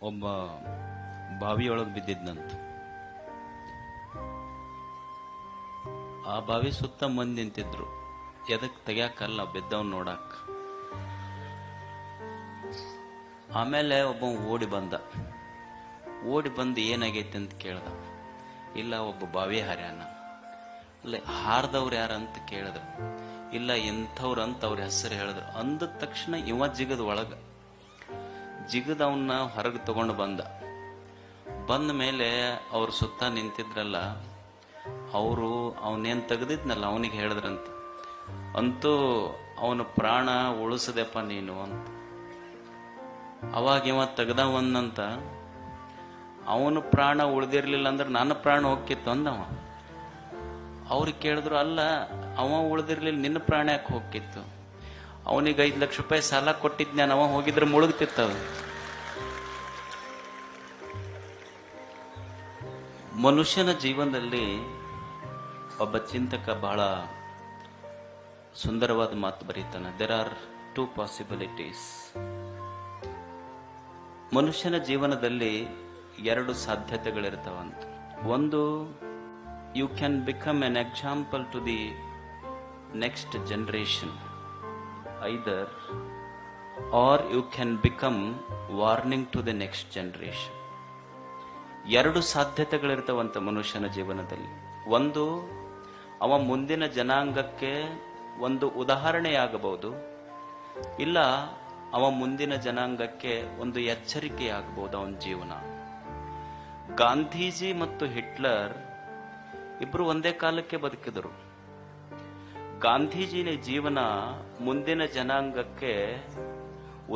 ಒಬ್ಬ ಬಾವಿಯೊಳಗೆ ಬಿದ್ದಿದ್ನಂತ. ಆ ಬಾವಿ ಸುತ್ತ ಮಂದಿ ನಿಂತಿದ್ರು. ಎದಕ್ ತೆಗ್ಯಾಕಲ್ಲ, ಬಿದ್ದವನ್ ನೋಡಾಕ. ಆಮೇಲೆ ಒಬ್ಬ ಓಡಿ ಬಂದು ಏನಾಗೈತಿ ಅಂತ ಕೇಳ್ದ. ಇಲ್ಲ, ಒಬ್ಬ ಬಾವಿ ಹಾರ್ಯಾನ. ಇಲ್ಲ, ಹಾರ್ದವ್ರು ಯಾರಂತ ಕೇಳಿದ್ರು. ಇಲ್ಲ, ಇಂಥವ್ರು ಅಂತ ಅವ್ರ ಹೆಸರು ಹೇಳಿದ್ರು. ಅಂದ ತಕ್ಷಣ ಇವ ಜಿಗದ ಅವನ್ನ ಹೊರಗೆ ತಗೊಂಡು ಬಂದ ಮೇಲೆ ಅವ್ರ ಸುತ್ತ ನಿಂತಿದ್ರಲ್ಲ, ಅವರು ಅವನೇನ್ ತೆಗೆದಿದ್ನಲ್ಲ ಅವನಿಗೆ ಹೇಳಿದ್ರಂತ, ಅಂತೂ ಅವನ ಪ್ರಾಣ ಉಳಿಸದೆಪ್ಪ ನೀನು ಅಂತ. ಅವಾಗ ಇವ ತೆಗ್ದವನ್ನಂತ, ಅವನು ಪ್ರಾಣ ಉಳ್ದಿರ್ಲಿಲ್ಲ ಅಂದ್ರೆ ನನ್ನ ಪ್ರಾಣ ಹೋಗ್ತಿತ್ತು ಅಂದವ. ಅವ್ರಿಗೆ ಕೇಳಿದ್ರು, ಅಲ್ಲ, ಅವ ಉಳ್ದಿರ್ಲಿಲ್ಲ, ನಿನ್ನ ಪ್ರಾಣ ಯಾಕೆ ಹೋಗ್ತಿತ್ತು? ಅವನಿಗೆ 5 ಲಕ್ಷ ರೂಪಾಯಿ ಸಾಲ ಕೊಟ್ಟಿದ್ನ, ಅವ ಹೋಗಿದ್ರೆ ಮುಳುಗ್ತಿತ್ತ. ಮನುಷ್ಯನ ಜೀವನದಲ್ಲಿ ಒಬ್ಬ ಚಿಂತಕ ಬಹಳ ಸುಂದರವಾದ ಮಾತು ಬರೀತಾನೆ. There are 2 possibilities. ಮನುಷ್ಯನ ಜೀವನದಲ್ಲಿ 2 ಸಾಧ್ಯತೆಗಳಿರ್ತಾವಂತ. ಒಂದು, you can become an example to the next generation, either or you can become warning to the next generation. 2 ಸಾಧ್ಯತೆಗಳಿರ್ತಾವಂತ ಮನುಷ್ಯನ ಜೀವನದಲ್ಲಿ. ಒಂದು, ಅವ ಮುಂದಿನ ಜನಾಂಗಕ್ಕೆ ಒಂದು ಉದಾಹರಣೆಯಾಗಬಹುದು, ಇಲ್ಲ ಅವ ಮುಂದಿನ ಜನಾಂಗಕ್ಕೆ ಒಂದು ಎಚ್ಚರಿಕೆಯಾಗಬಹುದು ಅವನ ಜೀವನ. ಗಾಂಧೀಜಿ ಮತ್ತು ಹಿಟ್ಲರ್ ಇಬ್ರು ಒಂದೇ ಕಾಲಕ್ಕೆ ಬದುಕಿದರು. ಗಾಂಧೀಜಿನ ಜೀವನ ಮುಂದಿನ ಜನಾಂಗಕ್ಕೆ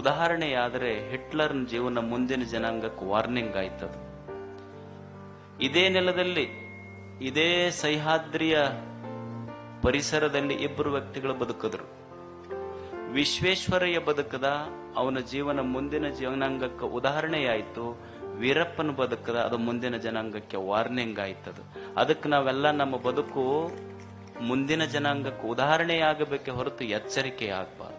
ಉದಾಹರಣೆಯಾದರೆ ಹಿಟ್ಲರ್ನ ಜೀವನ ಮುಂದಿನ ಜನಾಂಗಕ್ಕೆ ವಾರ್ನಿಂಗ್ ಆಯ್ತದ. ಇದೇ ನೆಲದಲ್ಲಿ, ಇದೇ ಸಹ್ಯಾದ್ರಿಯ ಪರಿಸರದಲ್ಲಿ ಇಬ್ಬರು ವ್ಯಕ್ತಿಗಳು ಬದುಕಿದ್ರು. ವಿಶ್ವೇಶ್ವರಯ್ಯ ಬದುಕದ, ಅವನ ಜೀವನ ಮುಂದಿನ ಜನಾಂಗಕ್ಕೆ ಉದಾಹರಣೆಯಾಯಿತು. ವೀರಪ್ಪನ ಬದುಕದ, ಅದು ಮುಂದಿನ ಜನಾಂಗಕ್ಕೆ ವಾರ್ನಿಂಗ್ ಆಯ್ತದು. ಅದಕ್ಕೆ ನಾವೆಲ್ಲ ನಮ್ಮ ಬದುಕು ಮುಂದಿನ ಜನಾಂಗಕ್ಕೆ ಉದಾಹರಣೆಯಾಗಬೇಕೆ ಹೊರತು ಎಚ್ಚರಿಕೆ ಆಗಬಾರ್ದು.